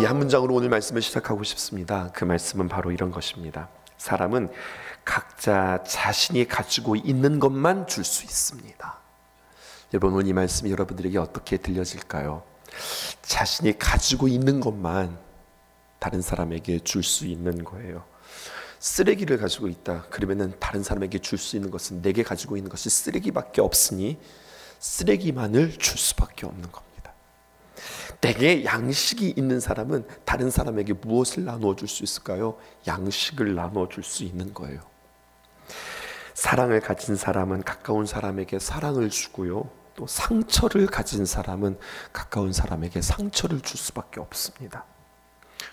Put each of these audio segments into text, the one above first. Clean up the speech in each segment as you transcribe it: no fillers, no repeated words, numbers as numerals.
한 문장으로 오늘 말씀을 시작하고 싶습니다. 그 말씀은 바로 이런 것입니다. 사람은 각자 자신이 가지고 있는 것만 줄 수 있습니다. 여러분, 오늘 이 말씀이 여러분들에게 어떻게 들려질까요? 자신이 가지고 있는 것만 다른 사람에게 줄 수 있는 거예요. 쓰레기를 가지고 있다. 그러면은 다른 사람에게 줄 수 있는 것은 내게 가지고 있는 것이 쓰레기밖에 없으니 쓰레기만을 줄 수밖에 없는 겁니다. 내게 양식이 있는 사람은 다른 사람에게 무엇을 나누어 줄 수 있을까요? 양식을 나누어 줄 수 있는 거예요. 사랑을 가진 사람은 가까운 사람에게 사랑을 주고요, 또 상처를 가진 사람은 가까운 사람에게 상처를 줄 수밖에 없습니다.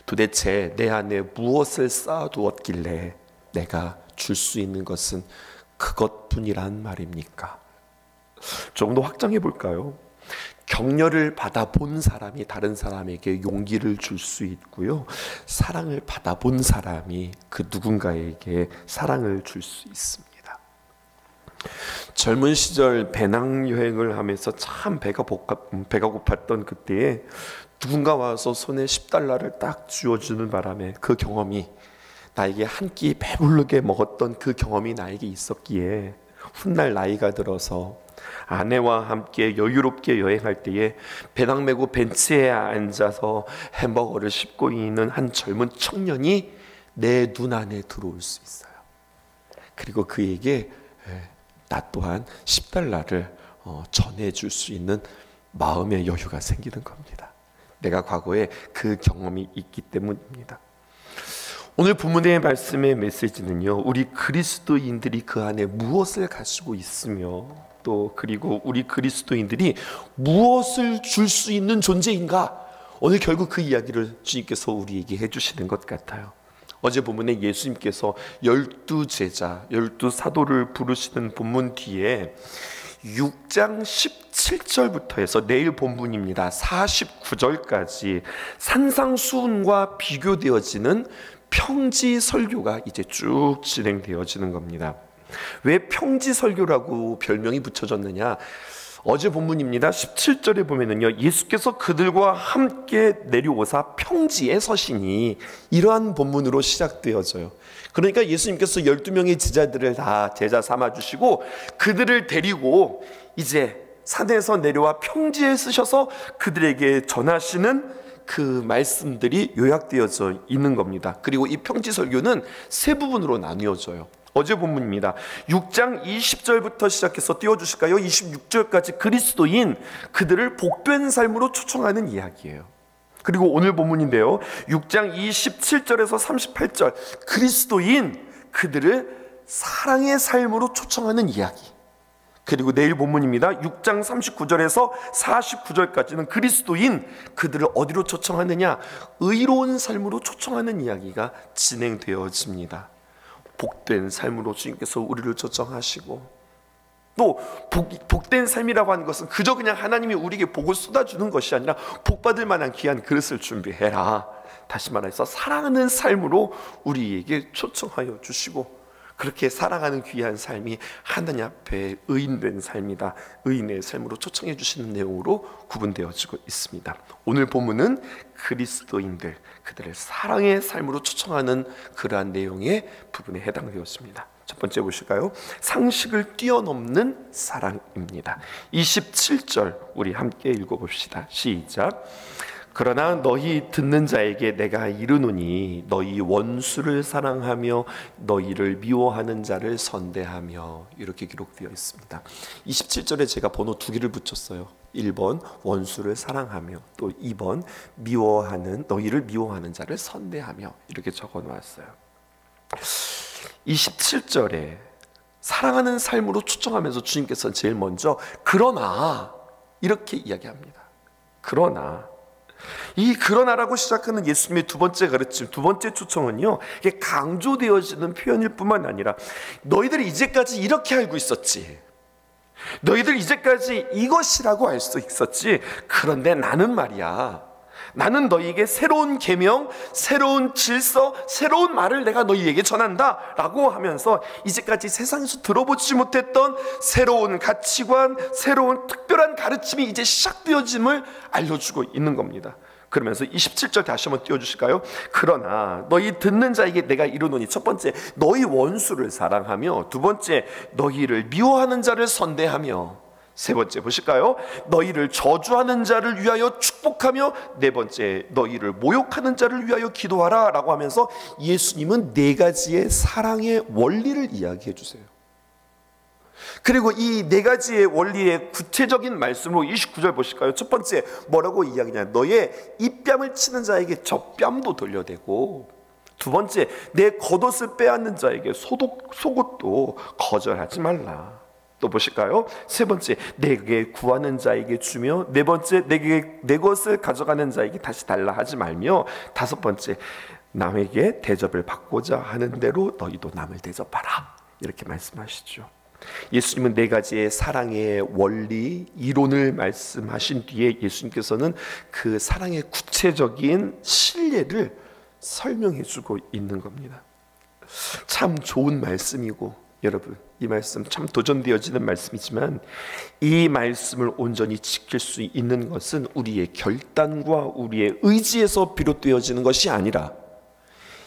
도대체 내 안에 무엇을 쌓아두었길래 내가 줄 수 있는 것은 그것뿐이란 말입니까? 조금 더 확장해 볼까요? 격려를 받아본 사람이 다른 사람에게 용기를 줄 수 있고요, 사랑을 받아본 사람이 그 누군가에게 사랑을 줄 수 있습니다. 젊은 시절 배낭여행을 하면서 참 배가 고팠던 그때에 누군가 와서 손에 $10를 딱 쥐어주는 바람에 그 경험이, 나에게 한 끼 배부르게 먹었던 그 경험이 나에게 있었기에 훗날 나이가 들어서 아내와 함께 여유롭게 여행할 때에 배낭 메고 벤치에 앉아서 햄버거를 씹고 있는 한 젊은 청년이 내 눈 안에 들어올 수 있어요. 그리고 그에게 나 또한 $10를 전해줄 수 있는 마음의 여유가 생기는 겁니다. 내가 과거에 그 경험이 있기 때문입니다. 오늘 본문의 말씀의 메시지는요, 우리 그리스도인들이 그 안에 무엇을 가지고 있으며, 또 그리고 우리 그리스도인들이 무엇을 줄 수 있는 존재인가, 오늘 결국 그 이야기를 주님께서 우리에게 해주시는 것 같아요. 어제 본문에 예수님께서 12제자, 12사도를 부르시는 본문 뒤에 6장 17절부터 해서 내일 본문입니다, 49절까지 산상수훈과 비교되어지는 평지 설교가 이제 쭉 진행되어지는 겁니다. 왜 평지 설교라고 별명이 붙여졌느냐? 어제 본문입니다, 17절에 보면은요, 예수께서 그들과 함께 내려오사 평지에 서시니, 이러한 본문으로 시작되어져요. 그러니까 예수님께서 12명의 제자들을 다 제자 삼아주시고 그들을 데리고 이제 산에서 내려와 평지에 쓰셔서 그들에게 전하시는 그 말씀들이 요약되어져 있는 겁니다. 그리고 이 평지 설교는 세 부분으로 나뉘어져요. 어제 본문입니다. 6장 20절부터 시작해서 띄워주실까요? 26절까지 그리스도인 그들을 복된 삶으로 초청하는 이야기예요. 그리고 오늘 본문인데요, 6장 27절에서 38절 그리스도인 그들을 사랑의 삶으로 초청하는 이야기. 그리고 내일 본문입니다. 6장 39절에서 49절까지는 그리스도인 그들을 어디로 초청하느냐? 의로운 삶으로 초청하는 이야기가 진행되어집니다. 복된 삶으로 주님께서 우리를 초청하시고, 또 복된 삶이라고 하는 것은 그저 그냥 하나님이 우리에게 복을 쏟아주는 것이 아니라 복받을 만한 귀한 그릇을 준비해라, 다시 말해서 사랑하는 삶으로 우리에게 초청하여 주시고, 그렇게 사랑하는 귀한 삶이 하나님 앞에 의인된 삶이다, 의인의 삶으로 초청해 주시는 내용으로 구분되어지고 있습니다. 오늘 본문은 그리스도인들 그들의 사랑의 삶으로 초청하는 그러한 내용의 부분에 해당되었습니다. 첫 번째 보실까요? 상식을 뛰어넘는 사랑입니다. 27절 우리 함께 읽어봅시다. 시작. 그러나 너희 듣는 자에게 내가 이르노니 너희 원수를 사랑하며 너희를 미워하는 자를 선대하며, 이렇게 기록되어 있습니다. 27절에 제가 번호 2개를 붙였어요. 1번 원수를 사랑하며, 또 2번 너희를 미워하는 자를 선대하며, 이렇게 적어 놓았어요. 27절에 사랑하는 삶으로 초청하면서 주님께서 제일 먼저 그러나 이렇게 이야기합니다. 그러나라고 시작하는 예수님의 두 번째 가르침, 두 번째 초청은요, 이게 강조되어지는 표현일 뿐만 아니라 너희들이 이제까지 이렇게 알고 있었지, 너희들 이제까지 이것이라고 알 수 있었지, 그런데 나는 말이야, 나는 너희에게 새로운 계명, 새로운 질서, 새로운 말을 내가 너희에게 전한다 라고 하면서 이제까지 세상에서 들어보지 못했던 새로운 가치관, 새로운 특별한 가르침이 이제 시작되어짐을 알려주고 있는 겁니다. 그러면서 27절 다시 한번 띄워주실까요? 그러나 너희 듣는 자에게 내가 이르노니, 첫 번째 너희 원수를 사랑하며, 두 번째 너희를 미워하는 자를 선대하며, 세 번째 보실까요? 너희를 저주하는 자를 위하여 축복하며, 네 번째 너희를 모욕하는 자를 위하여 기도하라 라고 하면서 예수님은 네 가지의 사랑의 원리를 이야기해 주세요. 그리고 이 네 가지의 원리의 구체적인 말씀으로 29절 보실까요? 첫 번째 뭐라고 이야기냐? 너의 입뺨을 치는 자에게 저 뺨도 돌려대고, 두 번째 내 겉옷을 빼앗는 자에게 속옷도 거절하지 말라. 또 보실까요? 세 번째 내게 구하는 자에게 주며, 네 번째 내 것을 가져가는 자에게 다시 달라 하지 말며, 다섯 번째 남에게 대접을 받고자 하는 대로 너희도 남을 대접하라. 이렇게 말씀하시죠. 예수님은 네 가지의 사랑의 원리, 이론을 말씀하신 뒤에 예수님께서는 그 사랑의 구체적인 실례를 설명해 주고 있는 겁니다. 참 좋은 말씀이고, 여러분 이 말씀 참 도전되어지는 말씀이지만, 이 말씀을 온전히 지킬 수 있는 것은 우리의 결단과 우리의 의지에서 비롯되어지는 것이 아니라,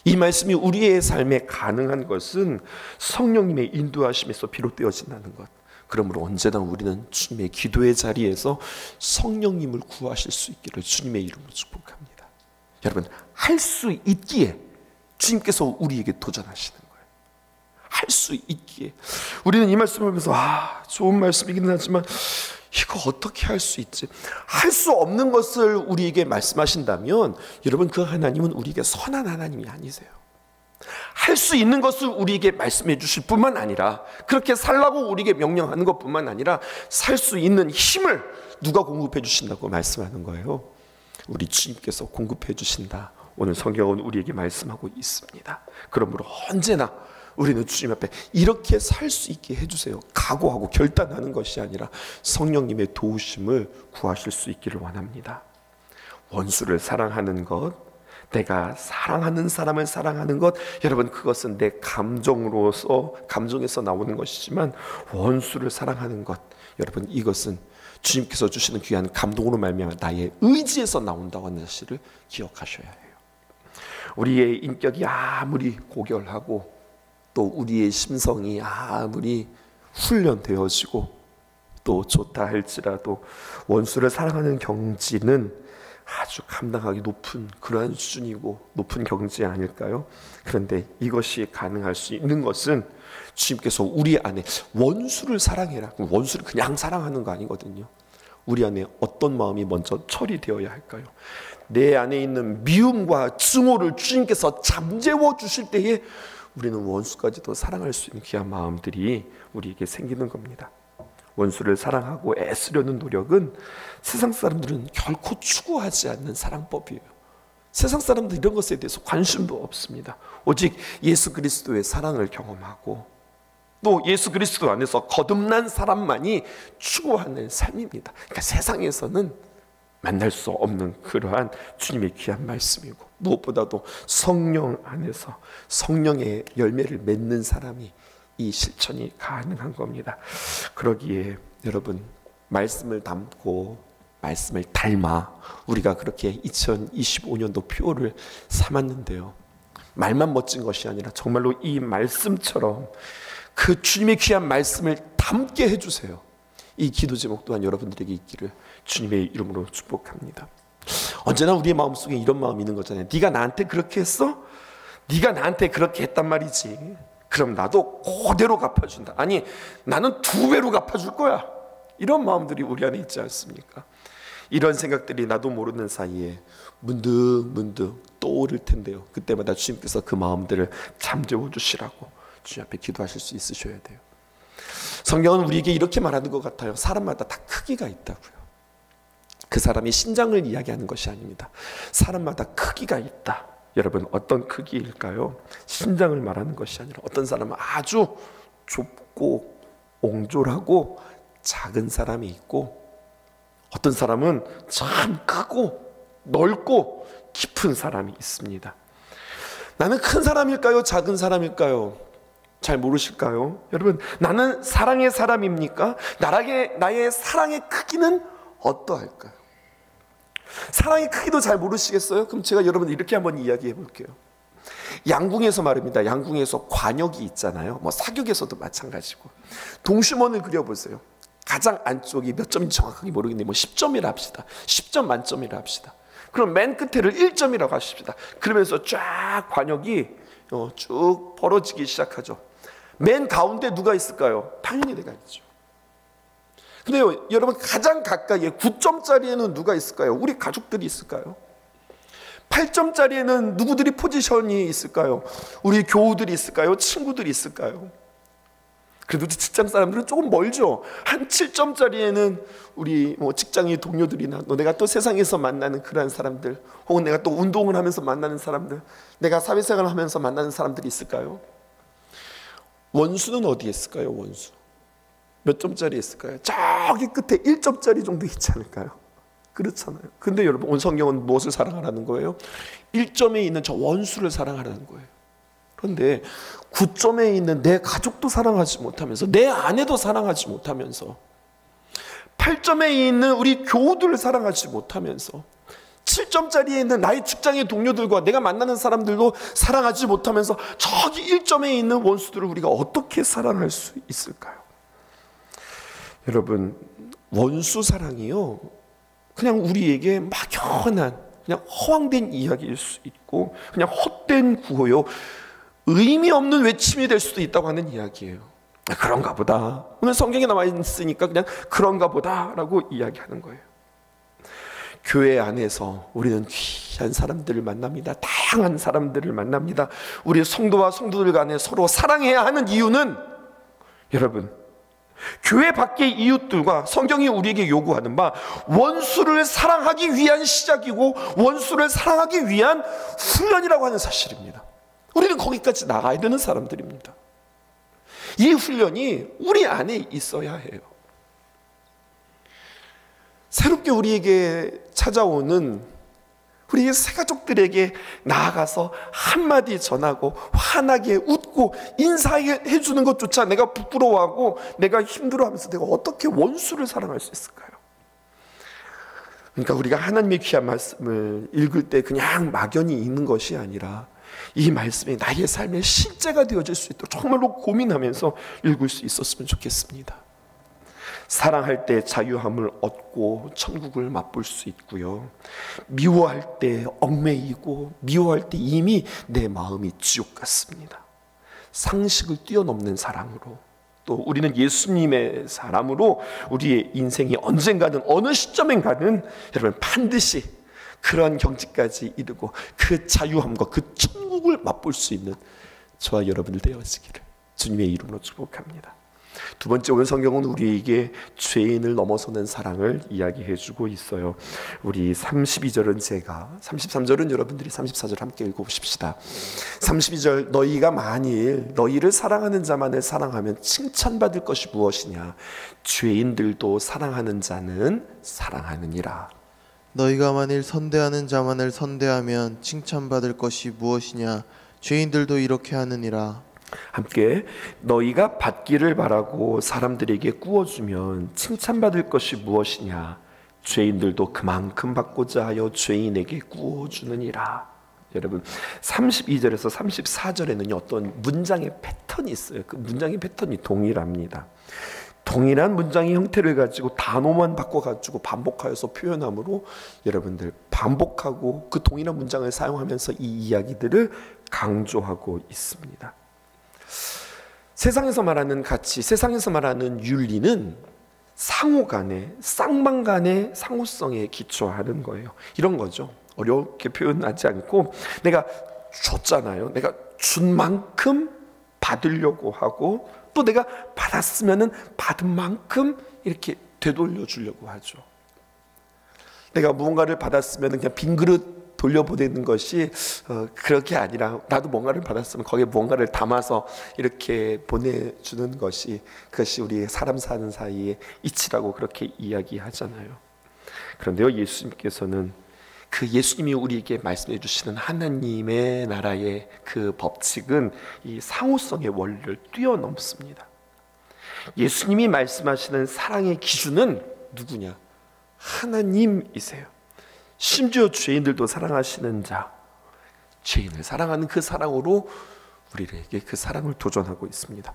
이 말씀이 우리의 삶에 가능한 것은 성령님의 인도하심에서 비롯되어진다는 것. 그러므로 언제나 우리는 주님의 기도의 자리에서 성령님을 구하실 수 있기를 주님의 이름으로 축복합니다. 여러분, 할 수 있기에 주님께서 우리에게 도전하시는 거예요. 할 수 있기에. 우리는 이 말씀을 보면서 좋은 말씀이긴 하지만 이거 어떻게 할 수 있지? 할 수 없는 것을 우리에게 말씀하신다면, 여러분 그 하나님은 우리에게 선한 하나님이 아니세요. 할 수 있는 것을 우리에게 말씀해 주실 뿐만 아니라, 그렇게 살라고 우리에게 명령하는 것뿐만 아니라 살 수 있는 힘을 누가 공급해 주신다고 말씀하는 거예요? 우리 주님께서 공급해 주신다. 오늘 성경은 우리에게 말씀하고 있습니다. 그러므로 언제나 우리는 주님 앞에 이렇게 살 수 있게 해주세요, 각오하고 결단하는 것이 아니라 성령님의 도우심을 구하실 수 있기를 원합니다. 원수를 사랑하는 것, 내가 사랑하는 사람을 사랑하는 것, 여러분 그것은 내 감정에서 나오는 것이지만, 원수를 사랑하는 것, 여러분 이것은 주님께서 주시는 귀한 감동으로 말미암아 나의 의지에서 나온다고 하는 사실을 기억하셔야 해요. 우리의 인격이 아무리 고결하고, 또 우리의 심성이 아무리 훈련되어지고 또 좋다 할지라도, 원수를 사랑하는 경지는 아주 감당하기 높은 그러한 수준이고 높은 경지 아닐까요? 그런데 이것이 가능할 수 있는 것은 주님께서 우리 안에 원수를 사랑해라, 원수를 그냥 사랑하는 거 아니거든요. 우리 안에 어떤 마음이 먼저 처리되어야 할까요? 내 안에 있는 미움과 증오를 주님께서 잠재워 주실 때에 우리는 원수까지도 사랑할 수 있는 귀한 마음들이 우리에게 생기는 겁니다. 원수를 사랑하고 애쓰려는 노력은 세상 사람들은 결코 추구하지 않는 사랑법이에요. 세상 사람들 이런 것에 대해서 관심도 없습니다. 오직 예수 그리스도의 사랑을 경험하고 또 예수 그리스도 안에서 거듭난 사람만이 추구하는 삶입니다. 그러니까 세상에서는 만날 수 없는 그러한 주님의 귀한 말씀이고, 무엇보다도 성령 안에서 성령의 열매를 맺는 사람이 이 실천이 가능한 겁니다. 그러기에 여러분, 말씀을 담고 말씀을 닮아 우리가 그렇게 2025년도 표를 삼았는데요, 말만 멋진 것이 아니라 정말로 이 말씀처럼 그 주님의 귀한 말씀을 담게 해주세요. 이 기도 제목 또한 여러분들에게 있기를 주님의 이름으로 축복합니다. 언제나 우리의 마음속에 이런 마음이 있는 거잖아요. 네가 나한테 그렇게 했어? 네가 나한테 그렇게 했단 말이지. 그럼 나도 그대로 갚아준다. 아니, 나는 2배로 갚아줄 거야. 이런 마음들이 우리 안에 있지 않습니까? 이런 생각들이 나도 모르는 사이에 문득 떠오를 텐데요, 그때마다 주님께서 그 마음들을 잠재워 주시라고 주님 앞에 기도하실 수 있으셔야 돼요. 성경은 우리에게 이렇게 말하는 것 같아요. 사람마다 다 크기가 있다고요. 그 사람이 신장을 이야기하는 것이 아닙니다. 사람마다 크기가 있다. 여러분, 어떤 크기일까요? 신장을 말하는 것이 아니라, 어떤 사람은 아주 좁고 옹졸하고 작은 사람이 있고, 어떤 사람은 참 크고 넓고 깊은 사람이 있습니다. 나는 큰 사람일까요? 작은 사람일까요? 잘 모르실까요? 여러분, 나는 사랑의 사람입니까? 나의 사랑의 크기는 어떠할까요? 사랑의 크기도 잘 모르시겠어요? 그럼 제가 여러분 이렇게 한번 이야기해 볼게요. 양궁에서 말입니다. 양궁에서 관역이 있잖아요. 뭐 사격에서도 마찬가지고. 동심원을 그려보세요. 가장 안쪽이 몇 점인지 정확하게 모르겠는데 뭐 10점이라 합시다. 10점 만점이라 합시다. 그럼 맨 끝에를 1점이라고 하십시다. 그러면서 쫙 관역이 쭉 벌어지기 시작하죠. 맨 가운데 누가 있을까요? 당연히 내가 있죠. 근데요, 여러분 가장 가까이에 9점짜리에는 누가 있을까요? 우리 가족들이 있을까요? 8점짜리에는 누구들이 포지션이 있을까요? 우리 교우들이 있을까요? 친구들이 있을까요? 그래도 직장 사람들은 조금 멀죠. 한 7점짜리에는 우리 뭐 직장의 동료들이나 내가 또 세상에서 만나는 그러한 사람들, 혹은 내가 또 운동을 하면서 만나는 사람들, 내가 사회생활을 하면서 만나는 사람들이 있을까요? 원수는 어디에 있을까요? 원수 몇 점짜리 있을까요? 저기 끝에 1점짜리 정도 있지 않을까요? 그렇잖아요. 근데 여러분, 온 성경은 무엇을 사랑하라는 거예요? 1점에 있는 저 원수를 사랑하라는 거예요. 그런데 9점에 있는 내 가족도 사랑하지 못하면서, 내 아내도 사랑하지 못하면서, 8점에 있는 우리 교우들을 사랑하지 못하면서, 7점짜리에 있는 나의 직장의 동료들과 내가 만나는 사람들도 사랑하지 못하면서 저기 1점에 있는 원수들을 우리가 어떻게 사랑할 수 있을까요? 여러분, 원수 사랑이요, 그냥 우리에게 막연한, 그냥 허황된 이야기일 수 있고, 그냥 헛된 구호요, 의미 없는 외침이 될 수도 있다고 하는 이야기예요. 그런가 보다, 오늘 성경에 나와 있으니까 그냥 그런가 보다 라고 이야기하는 거예요. 교회 안에서 우리는 귀한 사람들을 만납니다. 다양한 사람들을 만납니다. 우리 성도와 성도들 간에 서로 사랑해야 하는 이유는, 여러분, 교회 밖의 이웃들과 성경이 우리에게 요구하는 바 원수를 사랑하기 위한 시작이고 원수를 사랑하기 위한 훈련이라고 하는 사실입니다. 우리는 거기까지 나가야 되는 사람들입니다. 이 훈련이 우리 안에 있어야 해요. 새롭게 우리에게 찾아오는 우리 새가족들에게 나아가서 한마디 전하고 환하게 웃고 인사해 주는 것조차 내가 부끄러워하고 내가 힘들어하면서 내가 어떻게 원수를 사랑할 수 있을까요? 그러니까 우리가 하나님의 귀한 말씀을 읽을 때 그냥 막연히 읽는 것이 아니라 이 말씀이 나의 삶의 실제가 되어질 수 있도록 정말로 고민하면서 읽을 수 있었으면 좋겠습니다. 사랑할 때 자유함을 얻고 천국을 맛볼 수 있고요, 미워할 때 얽매이고 미워할 때 이미 내 마음이 지옥 같습니다. 상식을 뛰어넘는 사랑으로, 또 우리는 예수님의 사람으로 우리의 인생이 언젠가는 어느 시점인가는 여러분 반드시 그런 경지까지 이르고 그 자유함과 그 천국을 맛볼 수 있는 저와 여러분들 되어지기를 주님의 이름으로 축복합니다. 두 번째, 오늘 성경은 우리에게 죄인을 넘어서는 사랑을 이야기해주고 있어요. 우리 32절은 제가, 33절은 여러분들이 34절 함께 읽어보십시다. 32절, 너희가 만일 너희를 사랑하는 자만을 사랑하면 칭찬받을 것이 무엇이냐? 죄인들도 사랑하는 자는 사랑하느니라. 너희가 만일 선대하는 자만을 선대하면 칭찬받을 것이 무엇이냐? 죄인들도 이렇게 하느니라. 함께, 너희가 받기를 바라고 사람들에게 구워주면 칭찬받을 것이 무엇이냐? 죄인들도 그만큼 받고자 하여 죄인에게 구워주느니라. 여러분, 32절에서 34절에는 어떤 문장의 패턴이 있어요. 그 문장의 패턴이 동일합니다. 동일한 문장의 형태를 가지고 단어만 바꿔가지고 반복하여서 표현함으로 여러분들 반복하고 그 동일한 문장을 사용하면서 이 이야기들을 강조하고 있습니다. 세상에서 말하는 가치, 세상에서 말하는 윤리는 상호 간의, 쌍방 간의 상호성에 기초하는 거예요. 이런 거죠. 어렵게 표현하지 않고, 내가 줬잖아요. 내가 준 만큼 받으려고 하고, 또 내가 받았으면은 받은 만큼 이렇게 되돌려 주려고 하죠. 내가 무언가를 받았으면 그냥 빈 그릇 돌려보내는 것이 그렇게 아니라, 나도 뭔가를 받았으면 거기에 무언가를 담아서 이렇게 보내주는 것이, 그것이 우리 사람 사는 사이의 이치라고 그렇게 이야기하잖아요. 그런데요, 예수님께서는 그 예수님이 우리에게 말씀해 주시는 하나님의 나라의 그 법칙은 이 상호성의 원리를 뛰어넘습니다. 예수님이 말씀하시는 사랑의 기준은 누구냐? 하나님이세요. 심지어 죄인들도 사랑하시는 자, 죄인을 사랑하는 그 사랑으로 우리에게 그 사랑을 도전하고 있습니다.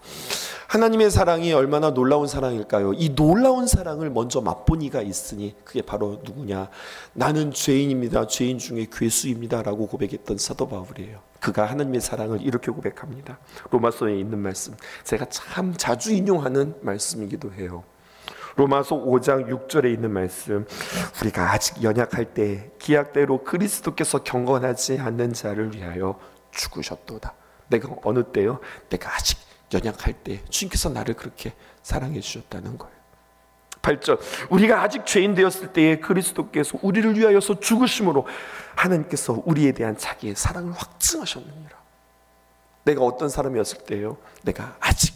하나님의 사랑이 얼마나 놀라운 사랑일까요? 이 놀라운 사랑을 먼저 맛본 이가 있으니 그게 바로 누구냐? 나는 죄인입니다. 죄인 중에 괴수입니다. 라고 고백했던 사도 바울이에요. 그가 하나님의 사랑을 이렇게 고백합니다. 로마서에 있는 말씀, 제가 참 자주 인용하는 말씀이기도 해요. 로마서 5장 6절에 있는 말씀, 우리가 아직 연약할 때 기약대로 그리스도께서 경건하지 않는 자를 위하여 죽으셨도다. 내가 어느 때요? 내가 아직 연약할 때 주님께서 나를 그렇게 사랑해 주셨다는 거예요. 8절, 우리가 아직 죄인 되었을 때에 그리스도께서 우리를 위하여서 죽으심으로 하나님께서 우리에 대한 자기의 사랑을 확증하셨느니라. 내가 어떤 사람이었을 때요? 내가 아직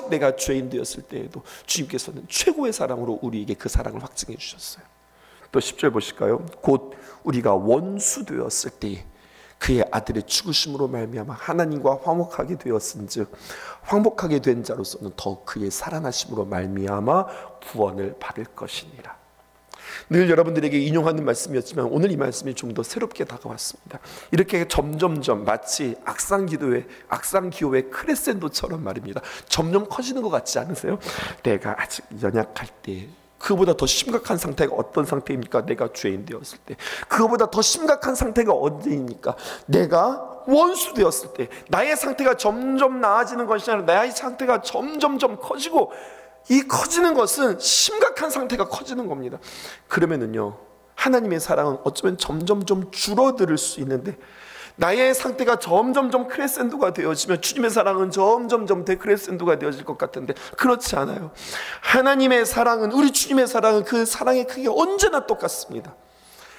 내가 죄인 되었을 때에도 주님께서는 최고의 사랑으로 우리에게 그 사랑을 확증해 주셨어요. 또 10절 보실까요? 곧 우리가 원수 되었을 때에 그의 아들의 죽으심으로 말미암아 하나님과 화목하게 되었은즉 화목하게 된 자로서는 더욱 그의 살아나심으로 말미암아 구원을 받을 것이니라. 늘 여러분들에게 인용하는 말씀이었지만 오늘 이 말씀이 좀 더 새롭게 다가왔습니다. 이렇게 점점점 마치 악상기호의 크레센도처럼 말입니다. 점점 커지는 것 같지 않으세요? 내가 아직 연약할 때, 그보다 더 심각한 상태가 어떤 상태입니까? 내가 죄인 되었을 때. 그보다 더 심각한 상태가 언제입니까? 내가 원수 되었을 때. 나의 상태가 점점 나아지는 것이 아니라 나의 상태가 점점점 커지고, 이 커지는 것은 심각한 상태가 커지는 겁니다. 그러면은요, 하나님의 사랑은 어쩌면 점점점 줄어들 수 있는데, 나의 상태가 점점점 크레센도가 되어지면 주님의 사랑은 점점점 데크레센도가 되어질 것 같은데 그렇지 않아요. 하나님의 사랑은, 우리 주님의 사랑은 그 사랑의 크기가 언제나 똑같습니다.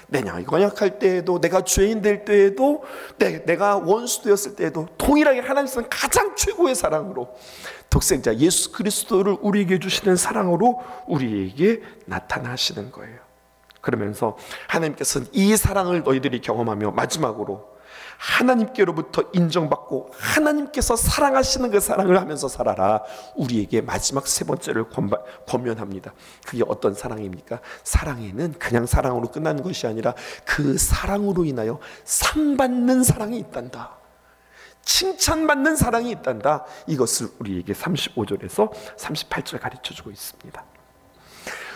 내가 연약할 때에도, 내가 죄인 될 때에도, 내가 원수 되었을 때에도 동일하게 하나님께서는 가장 최고의 사랑으로, 독생자 예수 그리스도를 우리에게 주시는 사랑으로 우리에게 나타나시는 거예요. 그러면서 하나님께서는 이 사랑을 너희들이 경험하며 마지막으로 하나님께로부터 인정받고 하나님께서 사랑하시는 그 사랑을 하면서 살아라, 우리에게 마지막 세 번째를 권면합니다. 그게 어떤 사랑입니까? 사랑에는 그냥 사랑으로 끝나는 것이 아니라 그 사랑으로 인하여 상받는 사랑이 있단다, 칭찬받는 사랑이 있단다. 이것을 우리에게 35절에서 38절 가르쳐주고 있습니다.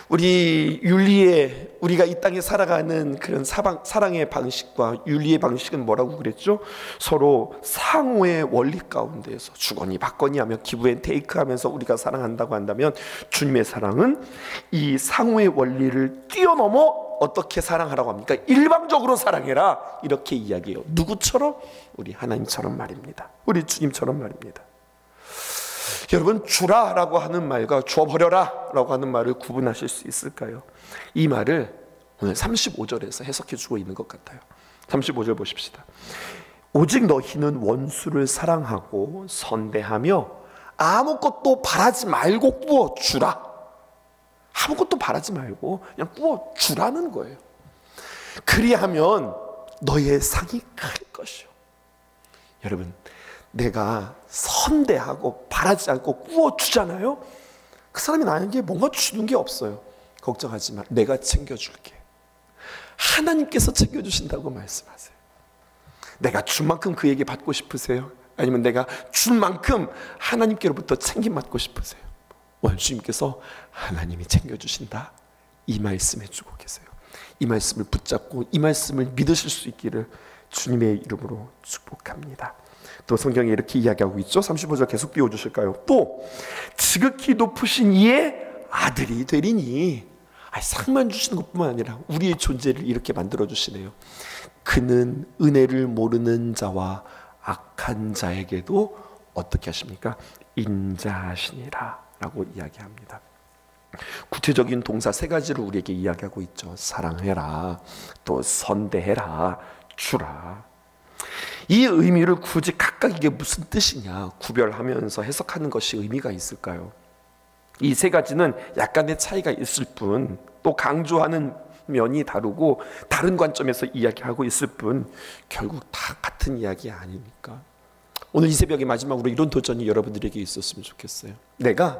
우리가 이 땅에 살아가는 그런 사랑의 방식과 윤리의 방식은 뭐라고 그랬죠? 서로 상호의 원리 가운데에서 주거니 받거니 하며 기브 앤 테이크 하면서 우리가 사랑한다고 한다면, 주님의 사랑은 이 상호의 원리를 뛰어넘어 어떻게 사랑하라고 합니까? 일방적으로 사랑해라, 이렇게 이야기해요. 누구처럼? 우리 하나님처럼 말입니다. 우리 주님처럼 말입니다. 여러분, 주라라고 하는 말과 줘버려라 라고 하는 말을 구분하실 수 있을까요? 이 말을 오늘 35절에서 해석해 주고 있는 것 같아요. 35절 보십시다. 오직 너희는 원수를 사랑하고 선대하며 아무것도 바라지 말고 꾸어 주라. 아무것도 바라지 말고 그냥 꾸어 주라는 거예요. 그리하면 너희의 상이 클 것이요. 여러분, 내가 선대하고 바라지 않고 꾸어주잖아요. 그 사람이 나에게 뭔가 주는 게 없어요. 걱정하지 마, 내가 챙겨줄게. 하나님께서 챙겨주신다고 말씀하세요. 내가 준 만큼 그에게 받고 싶으세요? 아니면 내가 준 만큼 하나님께로부터 챙김받고 싶으세요? 오늘 주님께서 하나님이 챙겨주신다, 이 말씀 해주고 계세요. 이 말씀을 붙잡고 이 말씀을 믿으실 수 있기를 주님의 이름으로 축복합니다. 또 성경에 이렇게 이야기하고 있죠. 35절 계속 띄워주실까요? 또 지극히 높으신 이의 아들이 되리니, 상만 주시는 것뿐만 아니라 우리의 존재를 이렇게 만들어주시네요. 그는 은혜를 모르는 자와 악한 자에게도 어떻게 하십니까? 인자하시니라 라고 이야기합니다. 구체적인 동사 세 가지를 우리에게 이야기하고 있죠. 사랑해라, 또 선대해라, 주라. 이 의미를 굳이 각각 이게 무슨 뜻이냐 구별하면서 해석하는 것이 의미가 있을까요? 이 세 가지는 약간의 차이가 있을 뿐, 또 강조하는 면이 다르고 다른 관점에서 이야기하고 있을 뿐, 결국 다 같은 이야기 아닙니까? 오늘 이 새벽에 마지막으로 이런 도전이 여러분들에게 있었으면 좋겠어요. 내가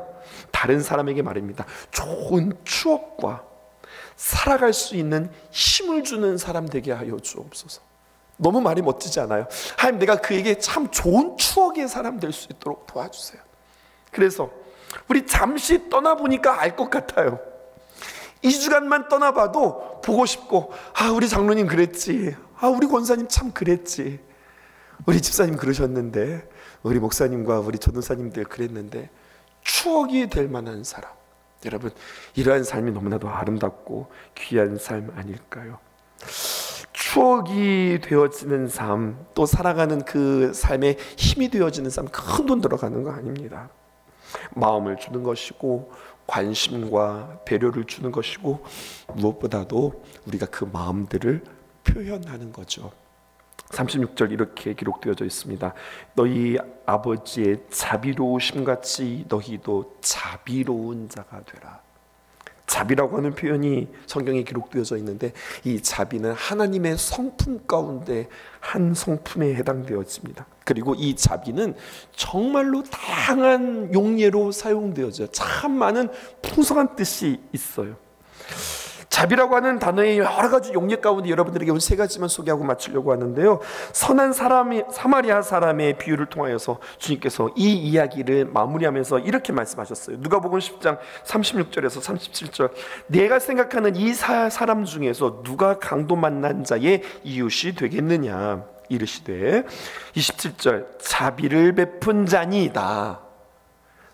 다른 사람에게 말입니다, 좋은 추억과 살아갈 수 있는 힘을 주는 사람 되게 하여 주옵소서. 너무 말이 멋지지 않아요? 하나님, 내가 그에게 참 좋은 추억의 사람 될 수 있도록 도와주세요. 그래서 우리 잠시 떠나보니까 알 것 같아요. 2주간만 떠나봐도 보고 싶고, 우리 장로님 그랬지, 우리 권사님 참 그랬지, 우리 집사님 그러셨는데, 우리 목사님과 우리 전도사님들 그랬는데, 추억이 될 만한 사람. 여러분, 이러한 삶이 너무나도 아름답고 귀한 삶 아닐까요? 추억이 되어지는 삶, 또 살아가는 그 삶에 힘이 되어지는 삶, 큰 돈 들어가는 거 아닙니다. 마음을 주는 것이고, 관심과 배려를 주는 것이고, 무엇보다도 우리가 그 마음들을 표현하는 거죠. 36절 이렇게 기록되어져 있습니다. 너희 아버지의 자비로우심같이 너희도 자비로운 자가 되라. 자비라고 하는 표현이 성경에 기록되어져 있는데, 이 자비는 하나님의 성품 가운데 한 성품에 해당되어집니다. 그리고 이 자비는 정말로 다양한 용례로 사용되어져요. 참 많은 풍성한 뜻이 있어요. 자비라고 하는 단어의 여러 가지 용례 가운데 여러분들에게 오늘 세 가지만 소개하고 마치려고 하는데요. 선한 사람이, 사마리아 사람의 비유를 통하여서 주님께서 이 이야기를 마무리하면서 이렇게 말씀하셨어요. 누가복음 10장 36절에서 37절. 내가 생각하는 이 사람 중에서 누가 강도 만난 자의 이웃이 되겠느냐. 이르시되 27절. 자비를 베푼 자니이다.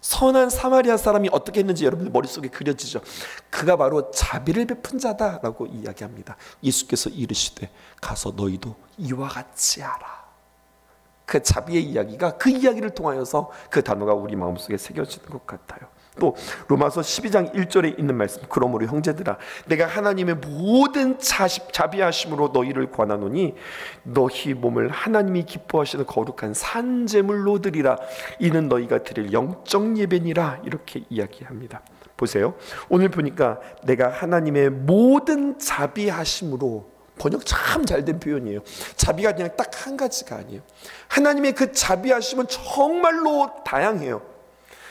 선한 사마리아 사람이 어떻게 했는지 여러분들 머릿속에 그려지죠. 그가 바로 자비를 베푼 자다라고 이야기합니다. 예수께서 이르시되 가서 너희도 이와 같이 하라. 그 자비의 이야기가, 그 이야기를 통하여서 그 단어가 우리 마음속에 새겨지는 것 같아요. 또 로마서 12장 1절에 있는 말씀, 그러므로 형제들아 내가 하나님의 모든 자비하심으로 너희를 권하노니 너희 몸을 하나님이 기뻐하시는 거룩한 산제물로 드리라. 이는 너희가 드릴 영적 예배니라. 이렇게 이야기합니다. 보세요. 오늘 보니까 내가 하나님의 모든 자비하심으로, 번역 참 잘된 표현이에요. 자비가 그냥 딱 한 가지가 아니에요. 하나님의 그 자비하심은 정말로 다양해요.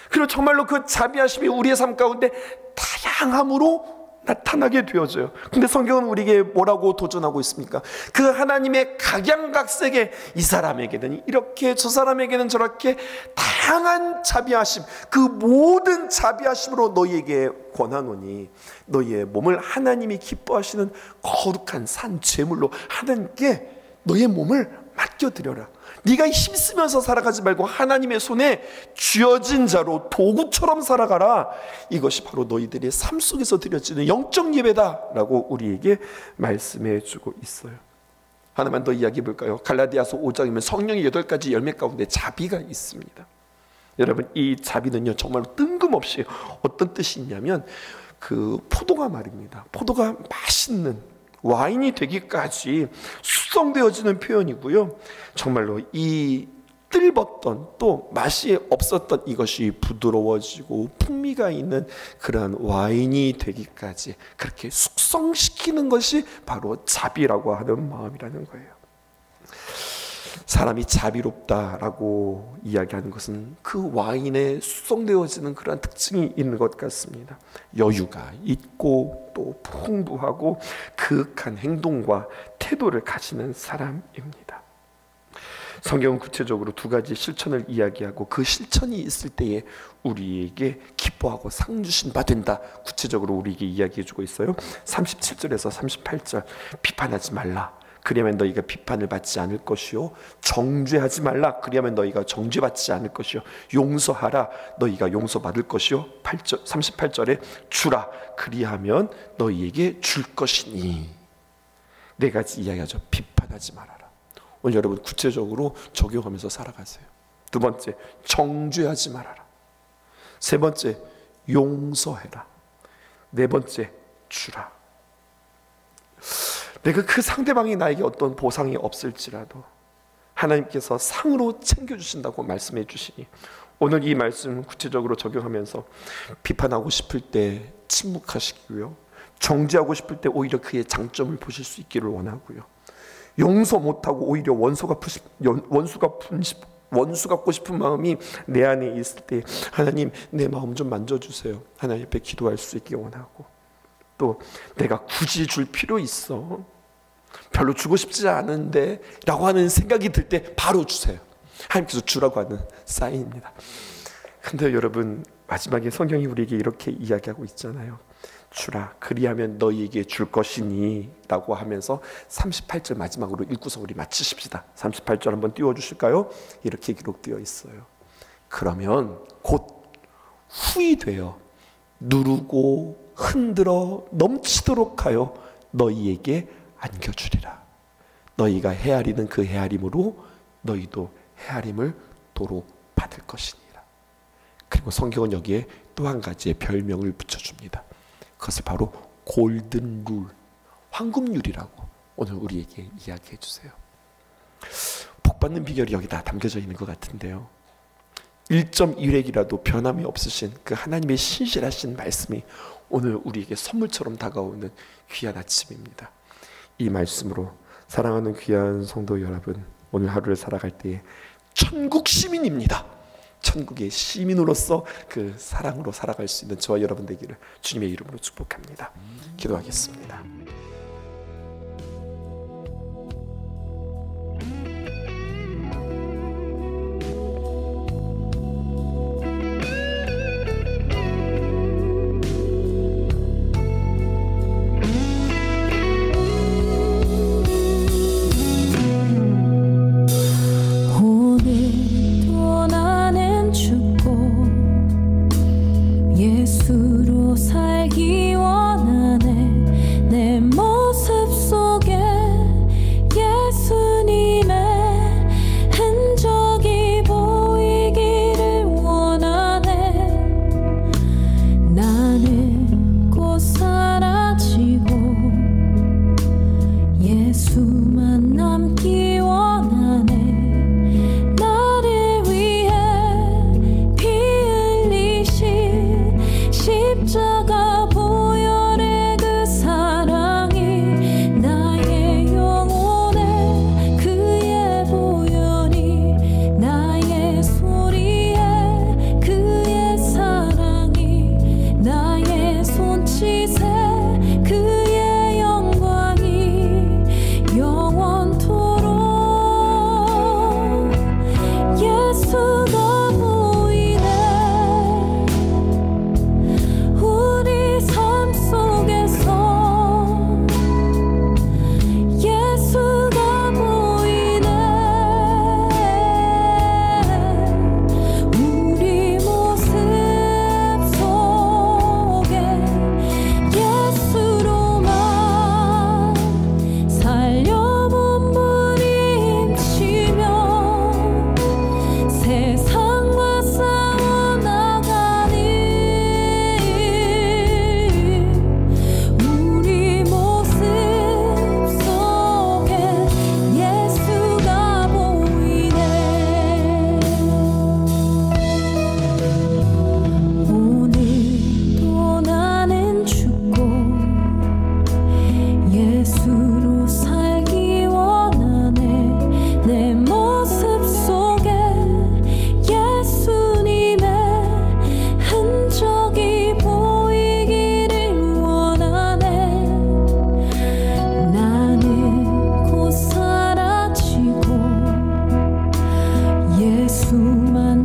그리고 정말로 그 자비하심이 우리의 삶 가운데 다양함으로 나타나게 되어져요. 근데 성경은 우리에게 뭐라고 도전하고 있습니까? 그 하나님의 각양각색의, 이 사람에게는 이렇게, 저 사람에게는 저렇게 다양한 자비하심, 그 모든 자비하심으로 너희에게 권하노니 너희의 몸을 하나님이 기뻐하시는 거룩한 산 제물로 하나님께 너희의 몸을 맡겨드려라. 네가 힘쓰면서 살아가지 말고 하나님의 손에 쥐어진 자로 도구처럼 살아가라. 이것이 바로 너희들의 삶 속에서 드려지는 영적 예배다라고 우리에게 말씀해 주고 있어요. 하나만 더 이야기해 볼까요? 갈라디아서 5장이면 성령의 8가지 열매 가운데 자비가 있습니다. 여러분, 이 자비는요 정말 뜬금없이 어떤 뜻이 있냐면, 그 포도가 말입니다. 포도가 맛있는 와인이 되기까지 숙성되어지는 표현이고요. 정말로 이 뜰벗던, 또 맛이 없었던 이것이 부드러워지고 풍미가 있는 그러한 와인이 되기까지 그렇게 숙성시키는 것이 바로 자비라고 하는 마음이라는 거예요. 사람이 자비롭다라고 이야기하는 것은 그 와인에 숙성되어지는 그런 특징이 있는 것 같습니다. 여유가 있고 또 풍부하고 그윽한 행동과 태도를 가지는 사람입니다. 성경은 구체적으로 두 가지 실천을 이야기하고, 그 실천이 있을 때에 우리에게 기뻐하고 상 주신 바 된다, 구체적으로 우리에게 이야기해 주고 있어요. 37절에서 38절. 비판하지 말라. 그리하면 너희가 비판을 받지 않을 것이요, 정죄하지 말라. 그리하면 너희가 정죄받지 않을 것이요, 용서하라. 너희가 용서받을 것이요. 38절에 주라. 그리하면 너희에게 줄 것이니. 네 가지 이야기하죠. 비판하지 말아라. 오늘 여러분 구체적으로 적용하면서 살아가세요. 두 번째, 정죄하지 말아라. 세 번째, 용서해라. 네 번째, 주라. 내가 그 상대방이 나에게 어떤 보상이 없을지라도 하나님께서 상으로 챙겨주신다고 말씀해 주시니, 오늘 이 말씀 구체적으로 적용하면서 비판하고 싶을 때 침묵하시고요, 정죄하고 싶을 때 오히려 그의 장점을 보실 수 있기를 원하고요, 용서 못하고 오히려 원수 갚고 싶은 마음이 내 안에 있을 때 하나님 내 마음 좀 만져주세요, 하나님 앞에 기도할 수 있기 원하고, 또 내가 굳이 줄 필요 있어? 별로 주고 싶지 않은데 라고 하는 생각이 들 때 바로 주세요. 하나님께서 주라고 하는 사인입니다. 근데 여러분, 마지막에 성경이 우리에게 이렇게 이야기하고 있잖아요. 주라, 그리하면 너희에게 줄 것이니 라고 하면서 38절 마지막으로 읽고서 우리 마치십시다. 38절 한번 띄워주실까요? 이렇게 기록되어 있어요. 그러면 곧 후이 되어 누르고 흔들어 넘치도록 하여 너희에게 안겨주리라. 너희가 헤아리는 그 헤아림으로 너희도 헤아림을 도로 받을 것이니라. 그리고 성경은 여기에 또 한 가지의 별명을 붙여줍니다. 그것을 바로 골든 룰, 황금률이라고 오늘 우리에게 이야기해 주세요. 복받는 비결이 여기다 담겨져 있는 것 같은데요, 1.1획이라도 변함이 없으신 그 하나님의 신실하신 말씀이 오늘 우리에게 선물처럼 다가오는 귀한 아침입니다. 이 말씀으로 사랑하는 귀한 성도 여러분, 오늘 하루를 살아갈 때에 천국 시민입니다. 천국의 시민으로서 그 사랑으로 살아갈 수 있는 저와 여러분 되기를 주님의 이름으로 축복합니다. 기도하겠습니다. 예수로 살기 원하네. 내 모습 속에 예수님의 흔적이 보이기를 원하네. 나는 곧 사라지고 예수만 남기 원하네. 십자가 보혈의 그 사랑이 나의 영혼에, 그의 보혈이 나의 소리에, 그의 사랑이 나의 손짓에, 그의 영광이 영원토록 예수가 예수만